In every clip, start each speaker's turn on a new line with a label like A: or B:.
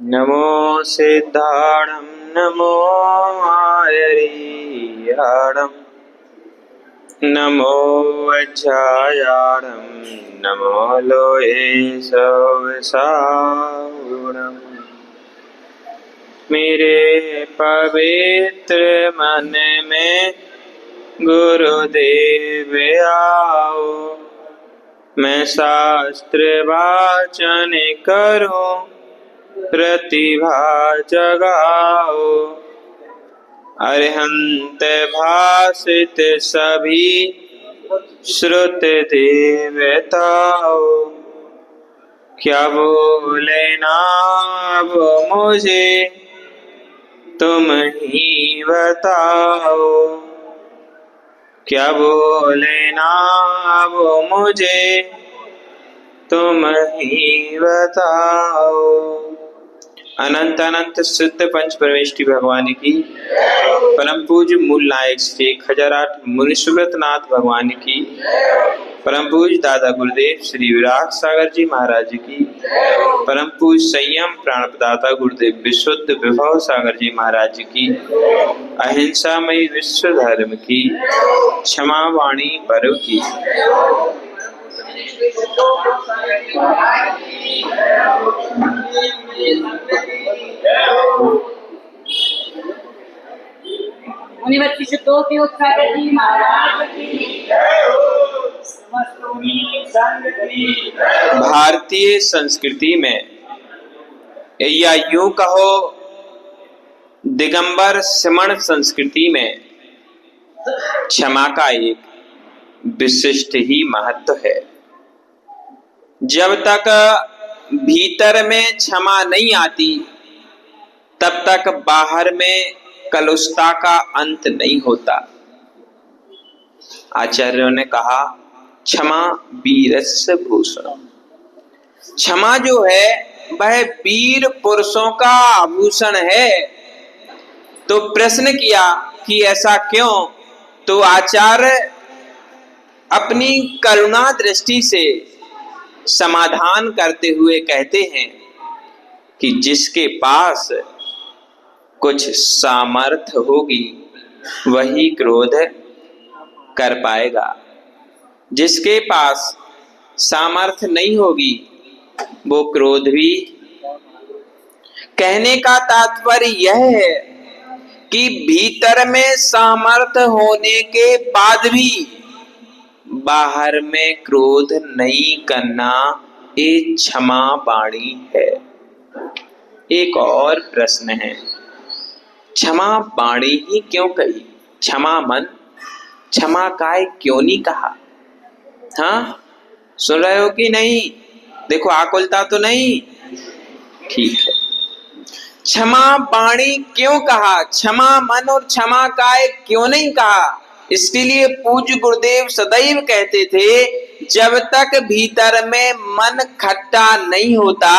A: नमो सिद्धाणं नमो आयर्याणं नमो वज्रायाणं नमो लोहे सवसागुणम्। मेरे पवित्र मन में गुरुदेव आओ, मैं शास्त्र वाचन करूं, प्रतिभा जगाओ। अरिहंत भाषित सभी श्रुत देवताओ, क्या बोले ना वो मुझे तुम ही बताओ। क्या बोले ना वो मुझे तुम ही बताओ। अनंत अनंत सिद्ध पंच परमेष्टि भगवान की, परम पूज्य मूल नायक श्री 1008 मुनिसुब्रत नाथ भगवान की, परम पूज्य दादा गुरुदेव श्री विराग सागर जी महाराज की, परम पूज्य संयम प्राण प्रदाता गुरुदेव विशुद्ध विभव सागर जी महाराज की, अहिंसामयी विश्व धर्म की, क्षमा वाणी पर्व की। भारतीय संस्कृति में, या यूं कहो दिगंबर श्रमण संस्कृति में, क्षमा का एक विशिष्ट ही महत्व है। जब तक भीतर में क्षमा नहीं आती, तब तक बाहर में कलुषता का अंत नहीं होता। आचार्यों ने कहा, क्षमा वीरस्य भूषण। क्षमा जो है वह वीर पुरुषों का आभूषण है। तो प्रश्न किया कि ऐसा क्यों? तो आचार्य अपनी करुणा दृष्टि से समाधान करते हुए कहते हैं कि जिसके पास कुछ सामर्थ्य होगी वही क्रोध कर पाएगा। जिसके पास सामर्थ्य नहीं होगी वो क्रोध भी। कहने का तात्पर्य यह है कि भीतर में सामर्थ्य होने के बाद भी बाहर में क्रोध नहीं करना, ये क्षमा वाणी है। एक और प्रश्न है, क्षमा वाणी ही क्यों कही? क्षमा मन, क्षमा काय क्यों नहीं कहा? हाँ, सुन रहे हो कि नहीं? देखो आकुलता तो नहीं? ठीक है। क्षमा वाणी क्यों कहा? क्षमा मन और क्षमा काय क्यों नहीं कहा? इसके लिए पूज्य गुरुदेव सदैव कहते थे, जब तक भीतर में मन खट्टा नहीं होता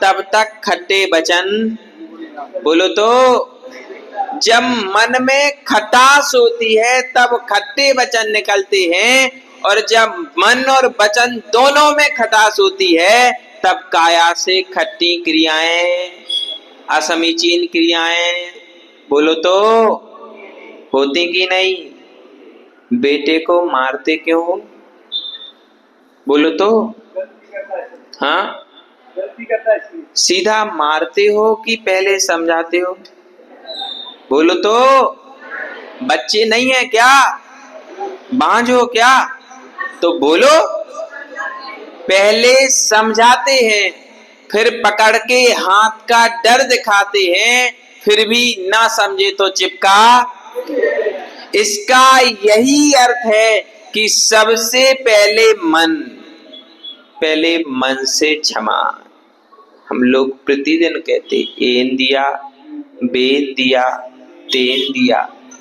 A: तब तक खट्टे वचन बोलो। तो जब मन में खटास होती है तब खट्टे वचन निकलते हैं, और जब मन और वचन दोनों में खटास होती है तब काया से खट्टी क्रियाएं, असमीचीन क्रियाएं बोलो तो होती कि नहीं? बेटे को मारते क्यों हो? बोलो तो। हाँ, सीधा मारते हो कि पहले समझाते हो? बोलो तो। बच्चे नहीं है क्या? बांझ हो क्या? तो बोलो। पहले समझाते हैं, फिर पकड़ के हाथ का डर दिखाते हैं, फिर भी ना समझे तो चिपका। इसका यही अर्थ है कि सबसे पहले मन से क्षमा। हम लोग प्रतिदिन कहते, एन दिया, बेन दिया, तेन दिया,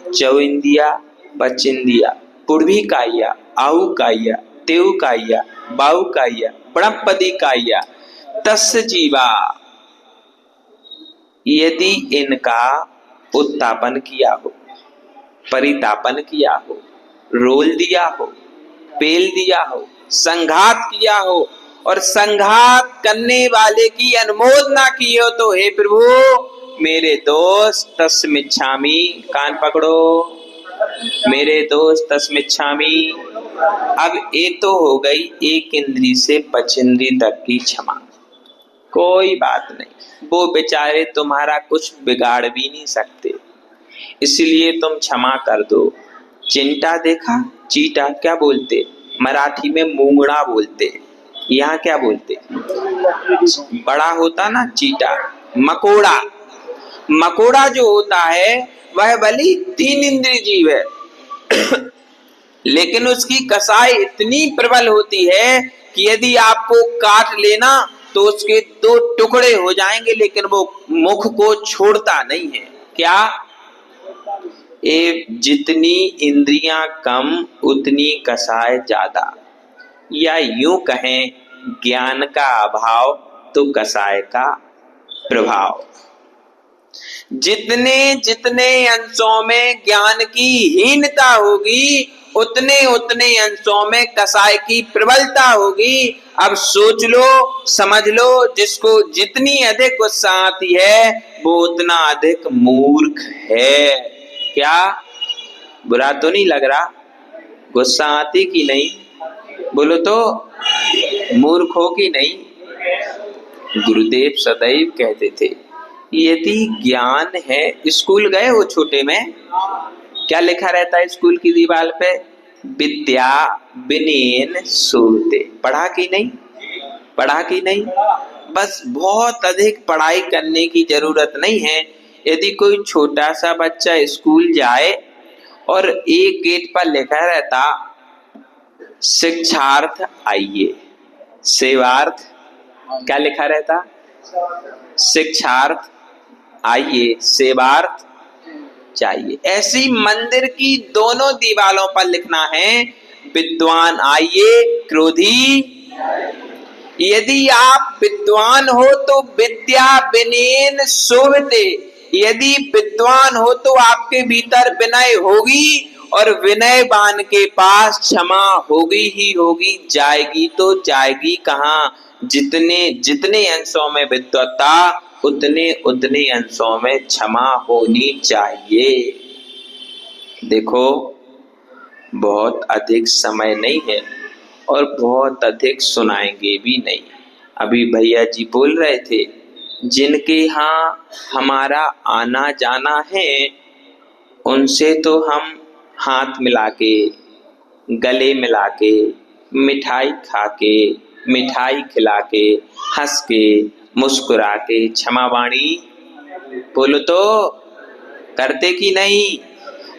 A: चौन दिया, बचिन दिया, पूर्वी काया, आऊ काया, तेऊ काया, बाऊ काया, बड़पदी काया, तस् जीवा। यदि इनका उत्तापन किया हो, परितापन किया हो, रोल दिया हो, पेल दिया हो, संघात किया हो, और संघात करने वाले की अनुमोदना की हो तो हे प्रभु मेरे दोस्त तस्मिच्छामि, कान पकड़ो, मेरे दोस्त तस्मिच्छामि। अब ये तो हो गई एक इंद्री से 5 इंद्री तक की क्षमा, कोई बात नहीं, वो बेचारे तुम्हारा कुछ बिगाड़ भी नहीं सकते, इसलिए तुम क्षमा कर दो। चिंटा देखा, चीटा क्या बोलते, मराठी में मूंगड़ा बोलते, यहाँ क्या बोलते, बड़ा होता ना चीटा। मकोड़ा, मकोड़ा जो होता है वह भली 3 इंद्रिय जीव है लेकिन उसकी कसाई इतनी प्रबल होती है कि यदि आपको काट लेना तो उसके 2 टुकड़े हो जाएंगे, लेकिन वो मुख को छोड़ता नहीं है। क्या? ये जितनी इंद्रियां कम उतनी कसाय ज्यादा, या यूं कहें ज्ञान का अभाव तो कसाय का प्रभाव। जितने जितने अंशों में ज्ञान की हीनता होगी उतने उतने अंशों में कसाय की प्रबलता होगी। अब सोच लो, समझ लो, जिसको जितनी अधिक गुस्सा आती है वो उतना अधिक मूर्ख है। क्या? बुरा तो नहीं लग रहा? गुस्सा आती कि नहीं? बोलो तो, मूर्ख हो कि नहीं? गुरुदेव सदैव कहते थे यदि ज्ञान है, स्कूल गए हो छोटे में, क्या लिखा रहता है स्कूल की दीवार पे? विद्या विनयन सुरते। पढ़ा कि नहीं? पढ़ा कि नहीं? बस बहुत अधिक पढ़ाई करने की जरूरत नहीं है। यदि कोई छोटा सा बच्चा स्कूल जाए और एक गेट पर लिखा रहता शिक्षार्थ आइए, सेवार्थ, क्या लिखा रहता? शिक्षार्थ आइए, सेवार्थ चाहिए। ऐसी मंदिर की दोनों दीवारों पर लिखना है विद्वान आइए, क्रोधी। यदि आप विद्वान हो तो विद्या विनयन शोभते, यदि विद्वान हो तो आपके भीतर विनय होगी और विनयवान के पास क्षमा होगी ही होगी। जाएगी तो जाएगी कहाँ? जितने जितने अंशों में विद्वत्ता उतने उतने अंशों में क्षमा होनी चाहिए। देखो, बहुत अधिक समय नहीं है और बहुत अधिक सुनाएंगे भी नहीं। अभी भैया जी बोल रहे थे जिनके यहाँ हमारा आना जाना है उनसे तो हम हाथ मिला के, गले मिला के, मिठाई खा के, मिठाई खिला के, हंस के, मुस्कुरा के क्षमा वाणी बोलो तो करते कि नहीं?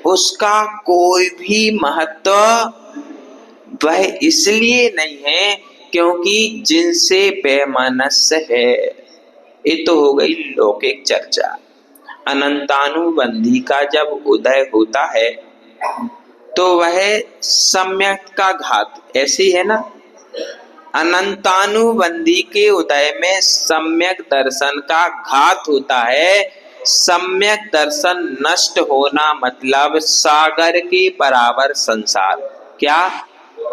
A: उसका कोई भी महत्व वह इसलिए नहीं है क्योंकि जिनसे बेमनस्य है। ये तो हो गई लौकिक चर्चा। अनंतानुबंधी का जब उदय होता है तो वह सम्यक का घात, ऐसी है ना? अनंतानुबंधी के उदय में सम्यक दर्शन का घात होता है। सम्यक दर्शन नष्ट होना मतलब सागर के बराबर संसार। क्या?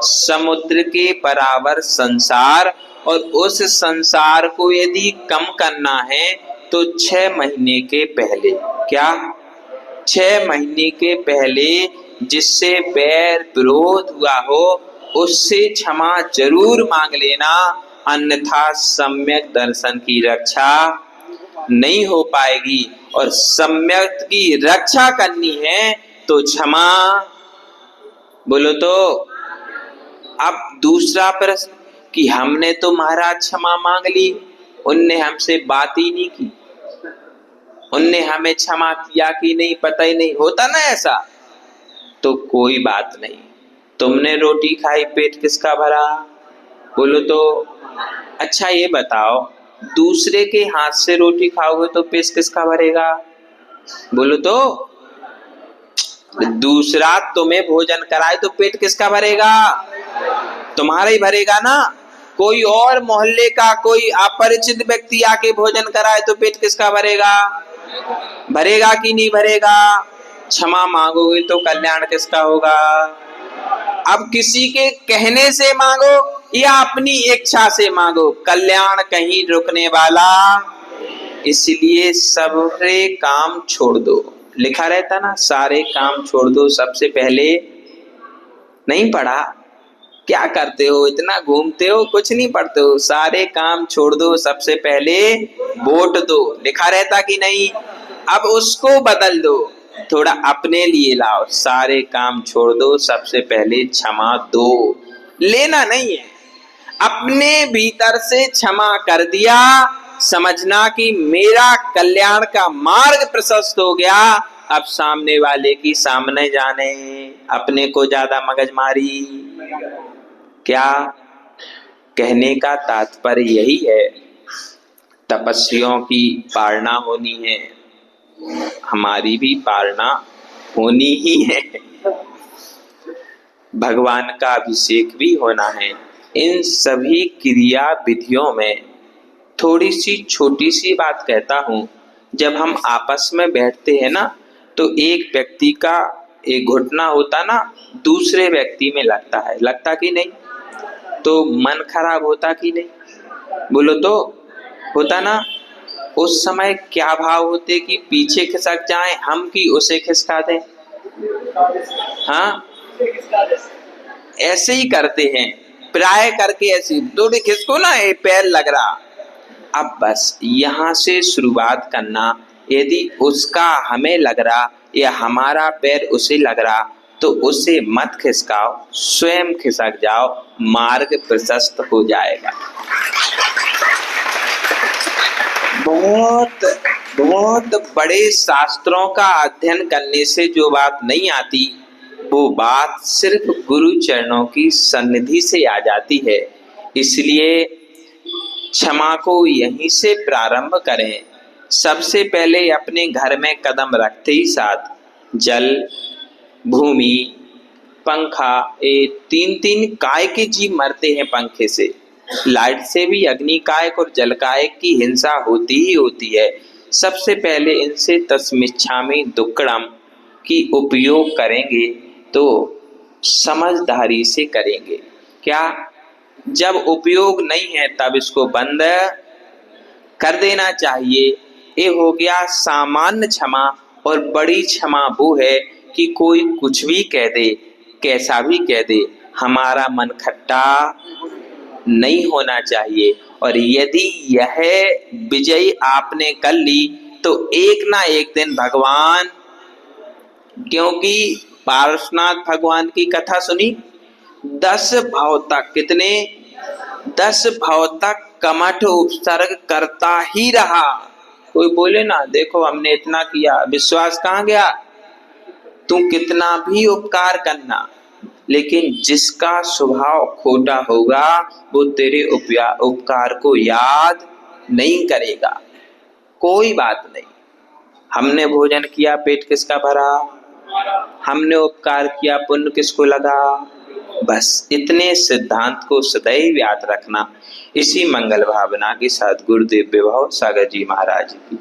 A: समुद्र के बराबर संसार। और उस संसार को यदि कम करना है तो 6 महीने के पहले, क्या 6 महीने के पहले जिससे बैर विरोध हुआ हो उससे क्षमा जरूर मांग लेना, अन्यथा सम्यक दर्शन की रक्षा नहीं हो पाएगी। और सम्यक की रक्षा करनी है तो क्षमा बोलो तो। अब दूसरा प्रश्न कि हमने तो महाराज क्षमा मांग ली, उनने हमसे बात ही नहीं की, उनने हमें क्षमा किया कि नहीं पता ही नहीं, होता ना ऐसा? तो कोई बात नहीं, तुमने रोटी खाई, पेट किसका भरा? बोलो तो। अच्छा ये बताओ, दूसरे के हाथ से रोटी खाओगे तो पेट किसका भरेगा? बोलो तो। दूसरा तुम्हें भोजन कराए तो पेट किसका भरेगा? तुम्हारा ही भरेगा ना। कोई और मोहल्ले का कोई अपरिचित व्यक्ति आके भोजन कराए तो पेट किसका भरेगा? भरेगा कि नहीं भरेगा? क्षमा मांगोगे तो कल्याण किसका होगा? अब किसी के कहने से मांगो या अपनी इच्छा से मांगो, कल्याण कहीं रुकने वाला, इसलिए सारे काम छोड़ दो। लिखा रहता ना, सारे काम छोड़ दो सबसे पहले, नहीं पढ़ा? क्या करते हो, इतना घूमते हो, कुछ नहीं पढ़ते हो। सारे काम छोड़ दो सबसे पहले वोट दो, लिखा रहता कि नहीं? अब उसको बदल दो, थोड़ा अपने लिए लाओ। सारे काम छोड़ दो सबसे पहले क्षमा दो। लेना नहीं है, अपने भीतर से क्षमा कर दिया, समझना कि मेरा कल्याण का मार्ग प्रशस्त हो गया। अब सामने वाले की सामने जाने, अपने को ज्यादा मगजमारी। क्या कहने का तात्पर्य यही है, तपस्वियों की पालना होनी है, हमारी भी पालना होनी ही है, भगवान का अभिषेक भी होना है। इन सभी क्रिया विधियों में थोड़ी सी छोटी सी बात कहता हूं, जब हम आपस में बैठते हैं ना, तो एक व्यक्ति का एक घुटना होता ना दूसरे व्यक्ति में लगता है, लगता कि नहीं? तो मन खराब होता कि नहीं? बोलो तो होता ना? उस समय क्या भाव होते कि पीछे खिसक जाए हम कि उसे खिसका दें? हाँ, ऐसे ही करते हैं प्राय करके, ऐसी थोड़ी खिसको ना, ये पैर लग रहा। अब बस यहाँ से शुरुआत करना, यदि उसका हमें लग रहा या हमारा पैर उसे लग रहा तो उसे मत खिसकाओ, स्वयं खिसक जाओ, मार्ग प्रशस्त हो जाएगा। बहुत बहुत बड़े शास्त्रों का अध्ययन करने से जो बात नहीं आती, वो बात सिर्फ गुरु चरणों की सन्निधि से आ जाती है। इसलिए क्षमा को यहीं से प्रारंभ करें। सबसे पहले अपने घर में कदम रखते ही साथ जल, भूमि, पंखा, ये तीन तीन काय के जीव मरते हैं पंखे से। लाइट से भी अग्निकायक और जलकायक की हिंसा होती ही होती है। सबसे पहले इनसे तस्मिच्छामि दुक्कडम की उपयोग करेंगे तो समझदारी से करेंगे। क्या? जब उपयोग नहीं है तब इसको बंद कर देना चाहिए। ये हो गया सामान्य क्षमा। और बड़ी क्षमा वो है कि कोई कुछ भी कह दे, कैसा भी कह दे, हमारा मन खट्टा नहीं होना चाहिए। और यदि यह विजय आपने कर ली तो एक ना एक दिन भगवान, क्योंकि पार्श्वनाथ भगवान की कथा सुनी, 10 भाव तक, कितने? 10 भाव तक कमठ उपसर्ग करता ही रहा। कोई बोले ना, देखो हमने इतना किया, विश्वास कहाँ गया? तू कितना भी उपकार करना, लेकिन जिसका स्वभाव खोटा होगा वो तेरे उपकार को याद नहीं करेगा। कोई बात नहीं, हमने भोजन किया, पेट किसका भरा? हमने उपकार किया, पुण्य किसको लगा? बस इतने सिद्धांत को सदैव याद रखना। इसी मंगल भावना के साथ गुरुदेव विभव सागर जी महाराज की